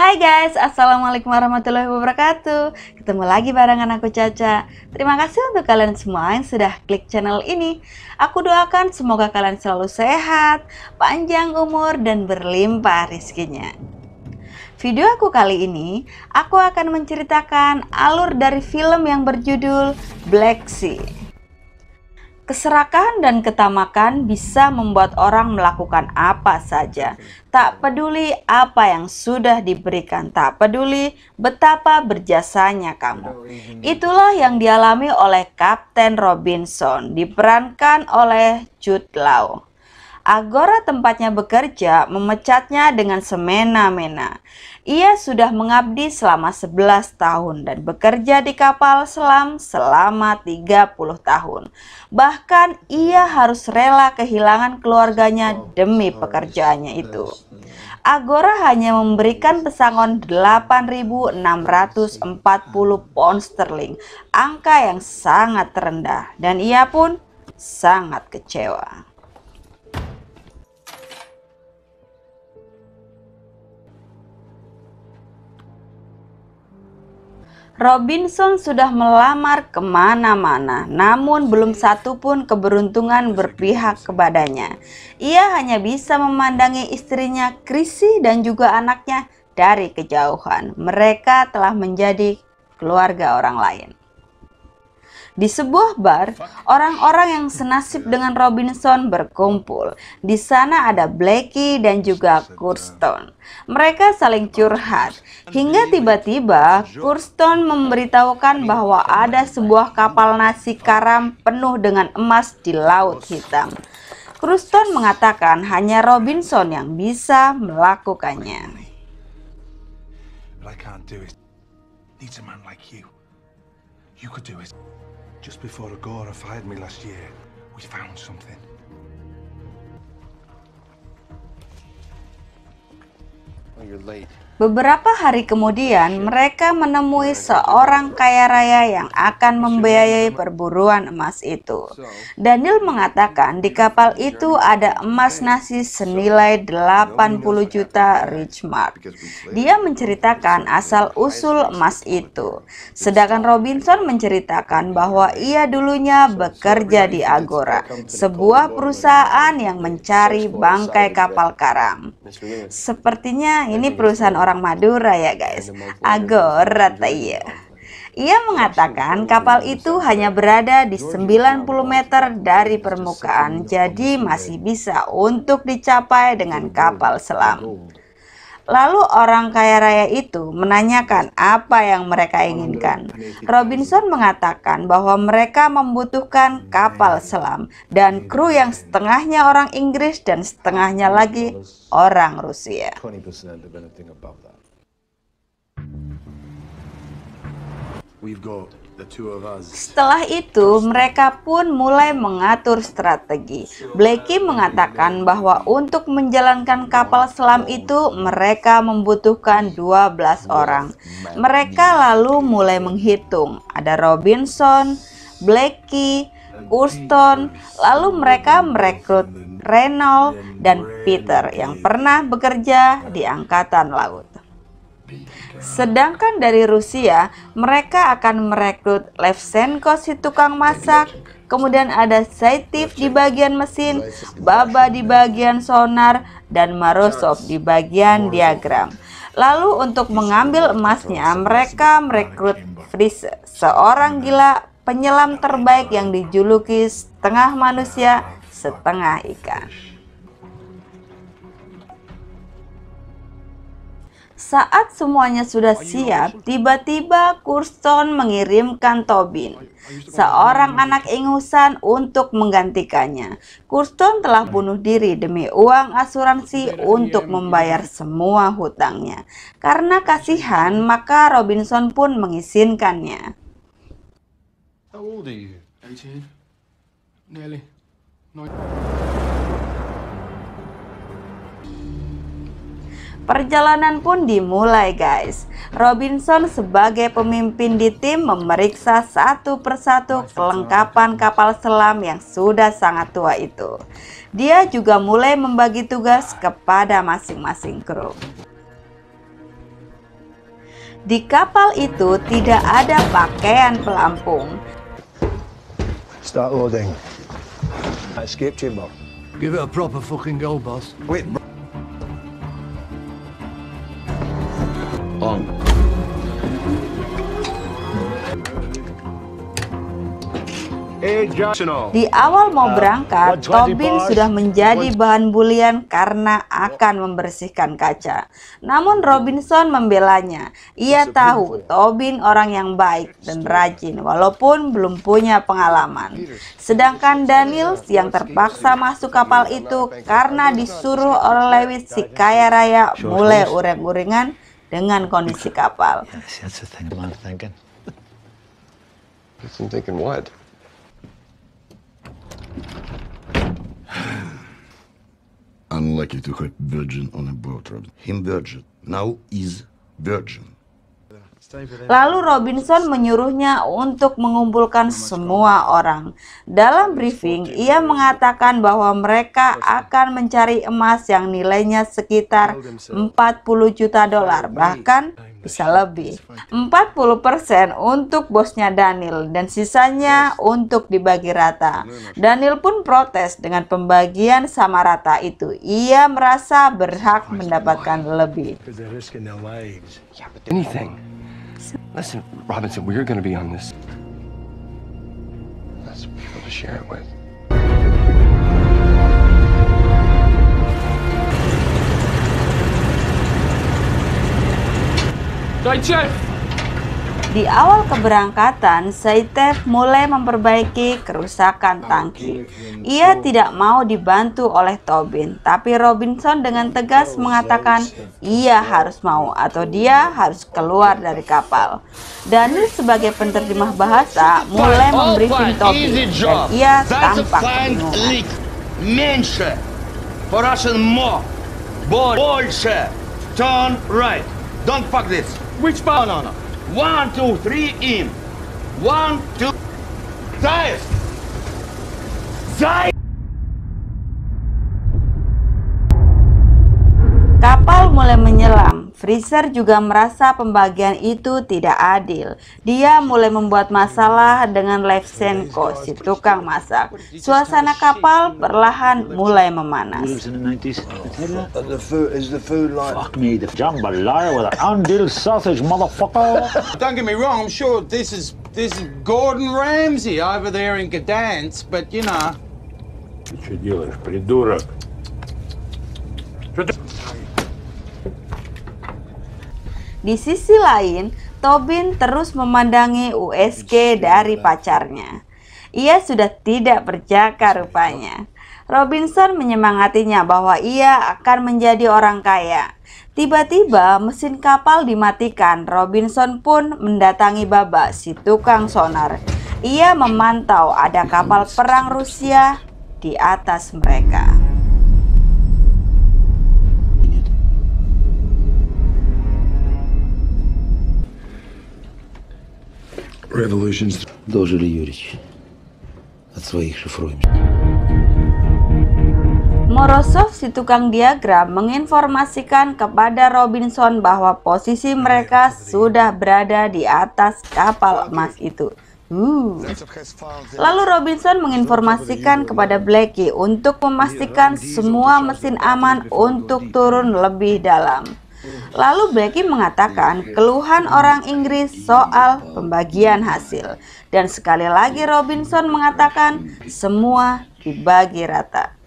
Hai guys, Assalamualaikum warahmatullahi wabarakatuh. Ketemu lagi barengan aku Caca. Terima kasih untuk kalian semua yang sudah klik channel ini. Aku doakan semoga kalian selalu sehat, panjang umur, dan berlimpah rezekinya. Video aku kali ini, aku akan menceritakan alur dari film yang berjudul Black Sea. Keserakahan dan ketamakan bisa membuat orang melakukan apa saja. Tak peduli apa yang sudah diberikan, tak peduli betapa berjasanya kamu. Itulah yang dialami oleh Kapten Robinson, diperankan oleh Jude Law. Agora tempatnya bekerja memecatnya dengan semena-mena. Ia sudah mengabdi selama 11 tahun dan bekerja di kapal selam selama 30 tahun. Bahkan ia harus rela kehilangan keluarganya demi pekerjaannya itu. Agora hanya memberikan pesangon 8.640 pound sterling, angka yang sangat rendah, dan ia pun sangat kecewa. Robinson sudah melamar kemana-mana, namun belum satu pun keberuntungan berpihak kepadanya. Ia hanya bisa memandangi istrinya, Chrissy, dan juga anaknya dari kejauhan. Mereka telah menjadi keluarga orang lain. Di sebuah bar, orang-orang yang senasib dengan Robinson berkumpul. Di sana ada Blackie dan juga Kurston. Mereka saling curhat, hingga tiba-tiba Kurston memberitahukan bahwa ada sebuah kapal nasi karam penuh dengan emas di Laut Hitam. Kurston mengatakan hanya Robinson yang bisa melakukannya. Just before Agora fired me last year, we found something. Oh, you're late. Beberapa hari kemudian, mereka menemui seorang kaya raya yang akan membiayai perburuan emas itu. Daniel mengatakan di kapal itu ada emas nasi senilai 80 juta Reichsmark. Dia menceritakan asal-usul emas itu. Sedangkan Robinson menceritakan bahwa ia dulunya bekerja di Agora, sebuah perusahaan yang mencari bangkai kapal karam. Sepertinya ini perusahaan orang Madura ya guys, Agora iya. Ia mengatakan kapal itu hanya berada di 90 meter dari permukaan, jadi masih bisa untuk dicapai dengan kapal selam. Lalu orang kaya raya itu menanyakan apa yang mereka inginkan. Robinson mengatakan bahwa mereka membutuhkan kapal selam dan kru yang setengahnya orang Inggris dan setengahnya lagi orang Rusia. Setelah itu, mereka pun mulai mengatur strategi. Blackie mengatakan bahwa untuk menjalankan kapal selam itu, mereka membutuhkan 12 orang. Mereka lalu mulai menghitung. Ada Robinson, Blackie, Kurston, lalu mereka merekrut Reynolds dan Peter yang pernah bekerja di Angkatan Laut. Sedangkan dari Rusia, mereka akan merekrut Levchenko si tukang masak, kemudian ada Saitiv di bagian mesin, Baba di bagian sonar, dan Morozov di bagian diagram. Lalu untuk mengambil emasnya, mereka merekrut Frise, seorang gila penyelam terbaik yang dijuluki setengah manusia, setengah ikan. Saat semuanya sudah siap, tiba-tiba Kurston mengirimkan Tobin, seorang anak ingusan, untuk menggantikannya. Kurston telah bunuh diri demi uang asuransi untuk membayar semua hutangnya. Karena kasihan, maka Robinson pun mengizinkannya. How old are you? 18. Nearly. Perjalanan pun dimulai guys. Robinson sebagai pemimpin di tim memeriksa satu persatu kelengkapan kapal selam yang sudah sangat tua itu. Dia juga mulai membagi tugas kepada masing-masing kru. Di kapal itu tidak ada pakaian pelampung. Start loading. Escape chamber. Give it a proper fucking go, boss. Wait. On. Di awal mau berangkat, Tobin sudah menjadi bahan bulian karena akan membersihkan kaca. Namun Robinson membelanya. Ia tahu Tobin orang yang baik dan rajin walaupun belum punya pengalaman. Sedangkan Daniels yang terpaksa masuk kapal itu karena disuruh oleh Lewis si kaya raya mulai uring-uringan dengan kondisi kapal. That's the thing I'm thinking. I'm thinking what? Unlucky to have virgin on a boat, Robin. Him virgin. Now is virgin. Lalu Robinson menyuruhnya untuk mengumpulkan semua orang. Dalam briefing, ia mengatakan bahwa mereka akan mencari emas yang nilainya sekitar 40 juta dolar, bahkan bisa lebih. 40% untuk bosnya Daniel dan sisanya untuk dibagi rata. Daniel pun protes dengan pembagian sama rata itu. Ia merasa berhak mendapatkan lebih. Anything. Listen, Robinson, we're going to be on this. That's people to share it with. Di awal keberangkatan, Saitev mulai memperbaiki kerusakan tangki. Ia tidak mau dibantu oleh Tobin, tapi Robinson dengan tegas mengatakan ia harus mau atau dia harus keluar dari kapal. Daniel sebagai penerjemah bahasa mulai membriefing Tobin dan ia tampak kebingungan. Меньше. For Russian more. Больше. Turn right. Don't fuck this. Which part? No. 1, 2, 3 in. 1, 2. Dive. Dive. Kapal mulai menyelam. Freezer juga merasa pembagian itu tidak adil. Dia mulai membuat masalah dengan Levchenko, si tukang masak. Suasana kapal perlahan mulai memanas. Fuck me, the jambalaya with an andil sausage, motherfucker. Don't get me wrong, I'm sure this is Gordon Ramsay over there in Gdansk, but you know. Ты что делаешь, придурок? Di sisi lain, Tobin terus memandangi USG dari pacarnya. Ia sudah tidak berjaka rupanya. Robinson menyemangatinya bahwa ia akan menjadi orang kaya. Tiba-tiba mesin kapal dimatikan. Robinson pun mendatangi Baba, si tukang sonar. Ia memantau ada kapal perang Rusia di atas mereka. Revolutions. Дожили, Юрич. От своих шифруем. Morozov, si tukang diagram, menginformasikan kepada Robinson bahwa posisi mereka sudah berada di atas kapal emas itu. Lalu Robinson menginformasikan kepada Blackie untuk memastikan semua mesin aman untuk turun lebih dalam. Lalu Blackie mengatakan keluhan orang Inggris soal pembagian hasil. Dan sekali lagi Robinson mengatakan semua dibagi rata.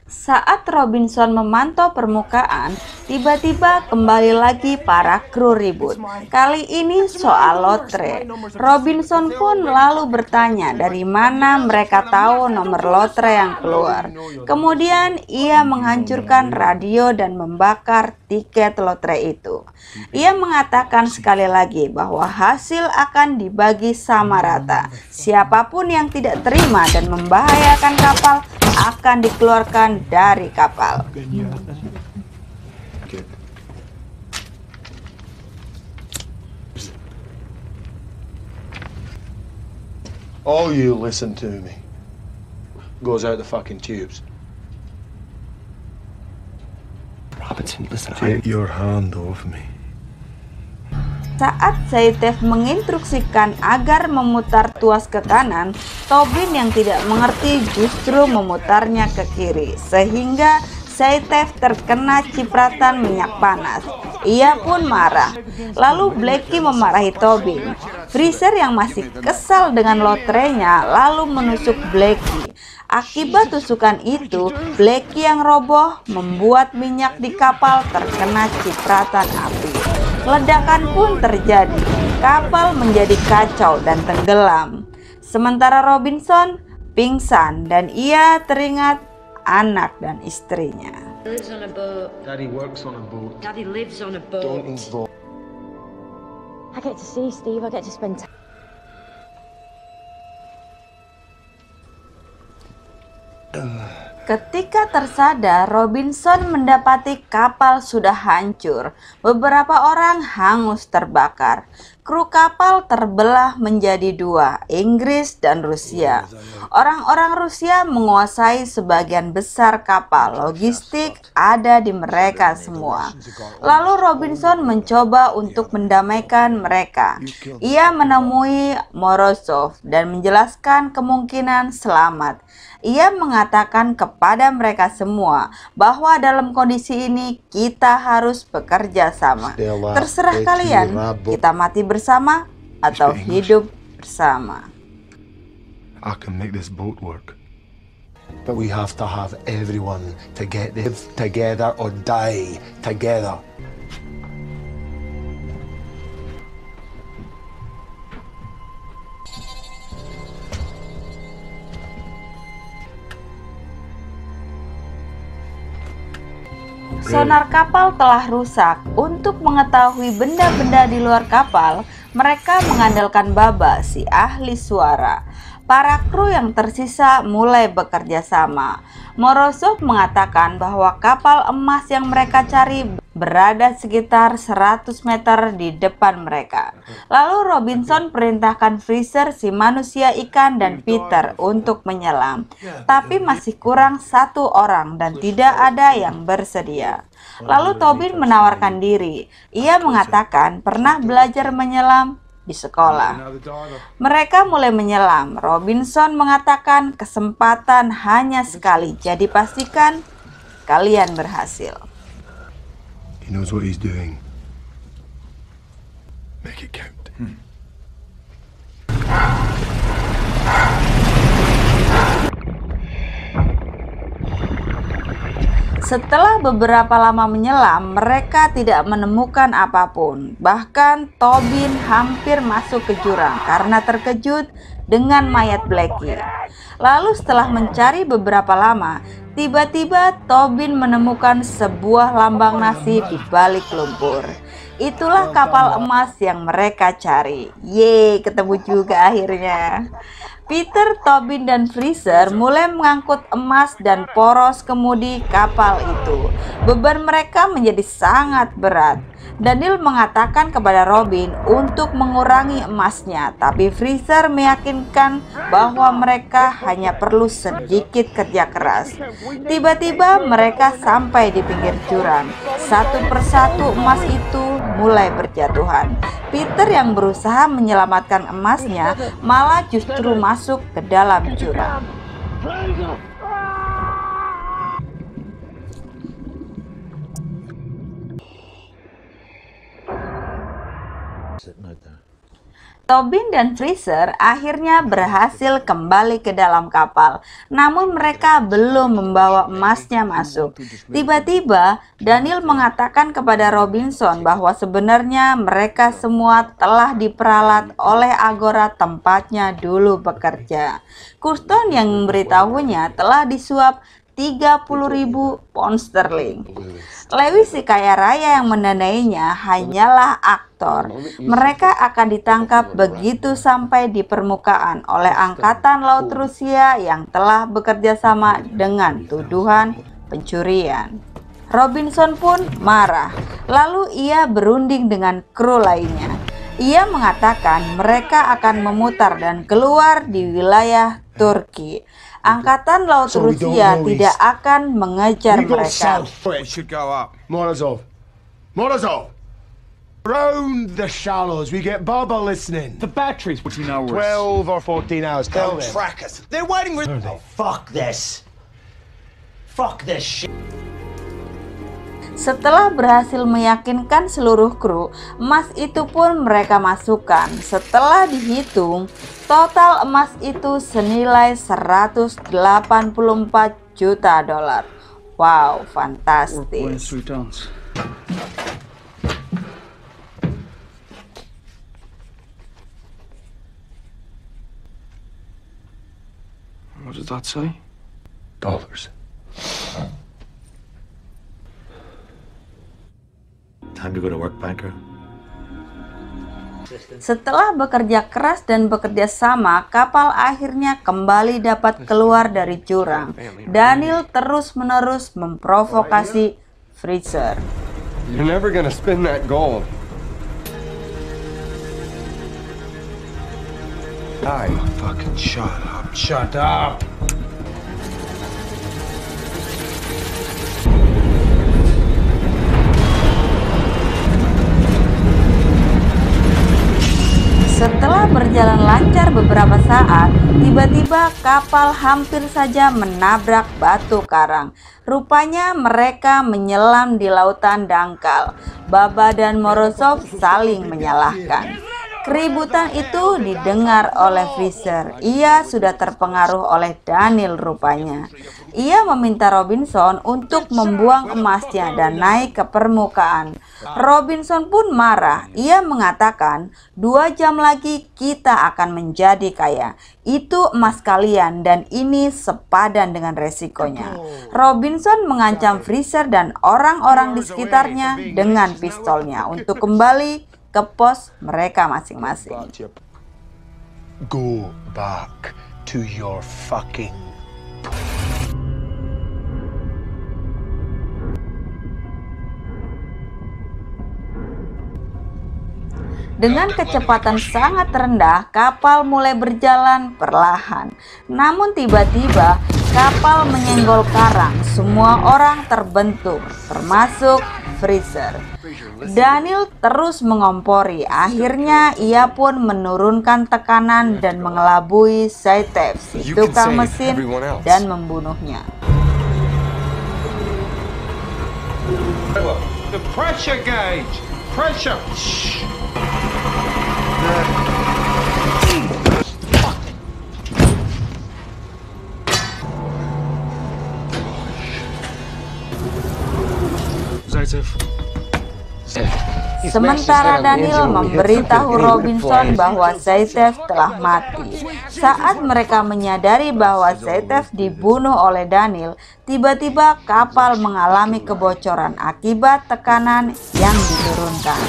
Saat Robinson memantau permukaan, tiba-tiba kembali lagi para kru ribut. Kali ini soal lotre. Robinson pun lalu bertanya dari mana mereka tahu nomor lotre yang keluar. Kemudian ia menghancurkan radio dan membakar tiket lotre itu. Ia mengatakan sekali lagi bahwa hasil akan dibagi sama rata. Siapapun yang tidak terima dan membahayakan kapal akan dikeluarkan dari kapal. All you listen to me. Goes out the fucking tubes. Robinson, listen, Take your hand off me. Saat Zaitsev menginstruksikan agar memutar tuas ke kanan, Tobin yang tidak mengerti justru memutarnya ke kiri, sehingga Zaitsev terkena cipratan minyak panas. Ia pun marah. Lalu Blackie memarahi Tobin. Freezer yang masih kesal dengan lotrenya lalu menusuk Blackie. Akibat tusukan itu, Blackie yang roboh membuat minyak di kapal terkena cipratan api. Ledakan pun terjadi. Kapal menjadi kacau dan tenggelam. Sementara Robinson pingsan dan ia teringat anak dan istrinya. Lives on a boat. Daddy works on a boat. Daddy lives on a boat. Don't involve. I get to see Steve. I get to spend time. Ketika tersadar, Robinson mendapati kapal sudah hancur. Beberapa orang hangus terbakar. Kru kapal terbelah menjadi dua, Inggris dan Rusia. Orang-orang Rusia menguasai sebagian besar kapal. Logistik ada di mereka semua. Lalu Robinson mencoba untuk mendamaikan mereka. Ia menemui Morozov dan menjelaskan kemungkinan selamat. Ia mengatakan kepada mereka semua bahwa dalam kondisi ini kita harus bekerja sama. Terserah kalian, kita mati bersama atau hidup bersama. I can make this boat work. But we have to have everyone to get live together or die together. Sonar kapal telah rusak. Untuk mengetahui benda-benda di luar kapal, mereka mengandalkan Baba, si ahli suara. Para kru yang tersisa mulai bekerja sama. Morozov mengatakan bahwa kapal emas yang mereka cari berada sekitar 100 meter di depan mereka. Lalu Robinson perintahkan Freezer, si manusia ikan, dan Peter untuk menyelam. Tapi masih kurang satu orang dan tidak ada yang bersedia. Lalu Tobin menawarkan diri. Ia mengatakan pernah belajar menyelam di sekolah. Mereka mulai menyelam. Robinson mengatakan kesempatan hanya sekali, jadi pastikan kalian berhasil. He knows what he's doing. Make it count. Setelah beberapa lama menyelam, mereka tidak menemukan apapun. Bahkan Tobin hampir masuk ke jurang karena terkejut dengan mayat Blackie. Lalu setelah mencari beberapa lama, tiba-tiba Tobin menemukan sebuah lambang nasi di balik lumpur. Itulah kapal emas yang mereka cari. Yeay, ketemu juga akhirnya. Peter, Tobin, dan Freezer mulai mengangkut emas dan poros kemudi kapal itu. Beban mereka menjadi sangat berat. Daniel mengatakan kepada Robin untuk mengurangi emasnya, tapi Freezer meyakinkan bahwa mereka hanya perlu sedikit kerja keras. Tiba-tiba mereka sampai di pinggir jurang. Satu persatu emas itu mulai berjatuhan. Peter yang berusaha menyelamatkan emasnya malah justru masuk ke dalam jurang. Tobin dan Freezer akhirnya berhasil kembali ke dalam kapal, namun mereka belum membawa emasnya masuk. Tiba-tiba Daniel mengatakan kepada Robinson bahwa sebenarnya mereka semua telah diperalat oleh Agora tempatnya dulu bekerja. Kurston yang memberitahunya telah disuap 30.000 pound sterling. Lewis si kaya raya yang mendanainya hanyalah aktor. Mereka akan ditangkap begitu sampai di permukaan oleh Angkatan Laut Rusia yang telah bekerja sama dengan tuduhan pencurian. Robinson pun marah. Lalu ia berunding dengan kru lainnya. Ia mengatakan mereka akan memutar dan keluar di wilayah Turki. Angkatan Laut Rusia tidak akan mengejar We go mereka. south. It should go up. Morozov. Morozov. Round the shallows. We get Baba listening. The batteries, 14 hours. 12 or 14 hours. Tell them. Track us. They're waiting with. Oh, fuck this. Fuck this shit. Setelah berhasil meyakinkan seluruh kru, emas itu pun mereka masukkan. Setelah dihitung, total emas itu senilai 184 juta dolar. Wow, fantastis. What does that say? Dollars. Time to go to work, banker. Setelah bekerja keras dan bekerja sama, kapal akhirnya kembali dapat keluar dari jurang. Daniel terus-menerus memprovokasi Fraser. You're never gonna spin that gold. Die. Fucking shut up. Shut up. Setelah berjalan lancar beberapa saat, tiba-tiba kapal hampir saja menabrak batu karang. Rupanya mereka menyelam di lautan dangkal. Baba dan Morozov saling menyalahkan. Keributan itu didengar oleh Fraser. Ia sudah terpengaruh oleh Daniel rupanya. Ia meminta Robinson untuk membuang emasnya dan naik ke permukaan. Robinson pun marah. Ia mengatakan, 2 jam lagi kita akan menjadi kaya. Itu emas kalian dan ini sepadan dengan resikonya. Robinson mengancam Fraser dan orang-orang di sekitarnya dengan pistolnya untuk kembali ke pos mereka masing-masing. Go back to your fucking... Dengan kecepatan sangat rendah, kapal mulai berjalan perlahan. Namun tiba-tiba kapal menyenggol karang. Semua orang terbentur, termasuk Fraser. Daniel terus mengompori. Akhirnya ia pun menurunkan tekanan dan mengelabui Zaitev, si tukang mesin, dan membunuhnya. The pressure gauge. Pressure. Sementara Daniel memberitahu Robinson bahwa Zaitev telah mati. Saat mereka menyadari bahwa Zaitev dibunuh oleh Daniel, tiba-tiba kapal mengalami kebocoran akibat tekanan yang diturunkan.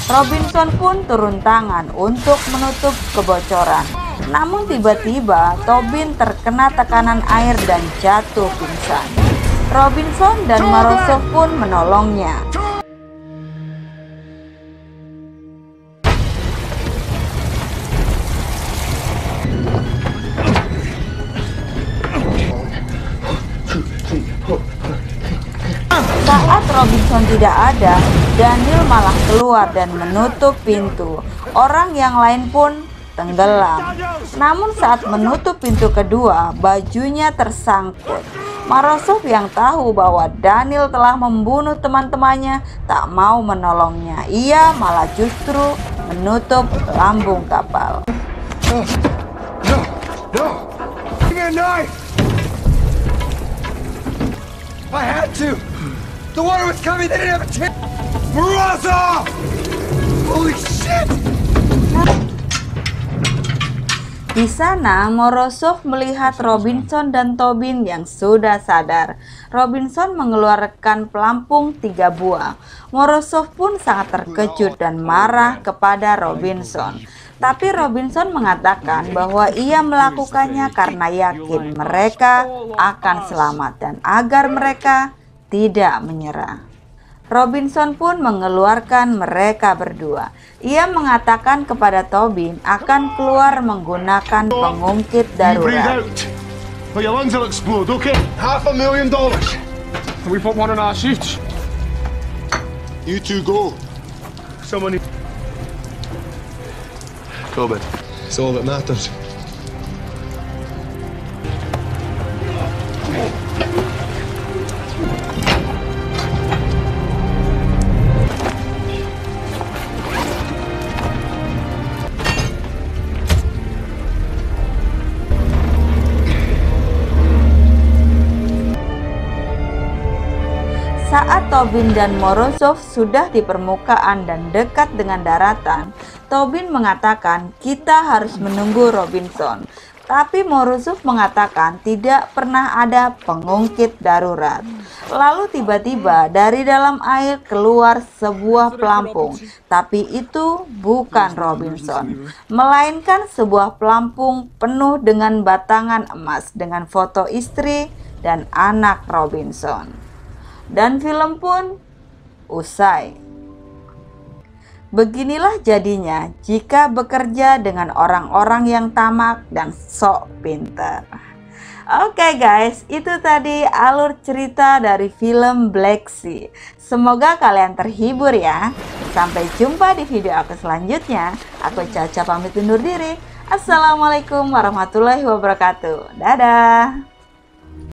Robinson pun turun tangan untuk menutup kebocoran. Namun tiba-tiba Tobin terkena tekanan air dan jatuh pingsan. Robinson dan Morozov pun menolongnya. Saat Robinson tidak ada, Daniel malah keluar dan menutup pintu. Orang yang lain pun tenggelam. Namun saat menutup pintu kedua, bajunya tersangkut. Morozov yang tahu bahwa Daniel telah membunuh teman-temannya tak mau menolongnya. Ia malah justru menutup lambung kapal. No! Give me a knife! I had to! The water was coming, they didn't have a chance! Morozov! Holy shit! Di sana, Morozov melihat Robinson dan Tobin yang sudah sadar. Robinson mengeluarkan pelampung 3 buah. Morozov pun sangat terkejut dan marah kepada Robinson. Tapi Robinson mengatakan bahwa ia melakukannya karena yakin mereka akan selamat dan agar mereka tidak menyerah. Robinson pun mengeluarkan mereka berdua. Ia mengatakan kepada Tobin akan keluar menggunakan pengungkit darurat. But your lungs will explode, okay? $500,000. And we put one on our sheets. You two go. Someone need... Go, bud. It's all that matters. Saat Tobin dan Morozov sudah di permukaan dan dekat dengan daratan, Tobin mengatakan kita harus menunggu Robinson. Tapi Morozov mengatakan tidak pernah ada pengungkit darurat. Lalu tiba-tiba dari dalam air keluar sebuah pelampung. Tapi itu bukan Robinson, melainkan sebuah pelampung penuh dengan batangan emas dengan foto istri dan anak Robinson. Dan film pun usai. Beginilah jadinya jika bekerja dengan orang-orang yang tamak dan sok pintar. Oke guys, itu tadi alur cerita dari film Black Sea. Semoga kalian terhibur ya. Sampai jumpa di video aku selanjutnya. Aku Caca pamit undur diri. Assalamualaikum warahmatullahi wabarakatuh. Dadah.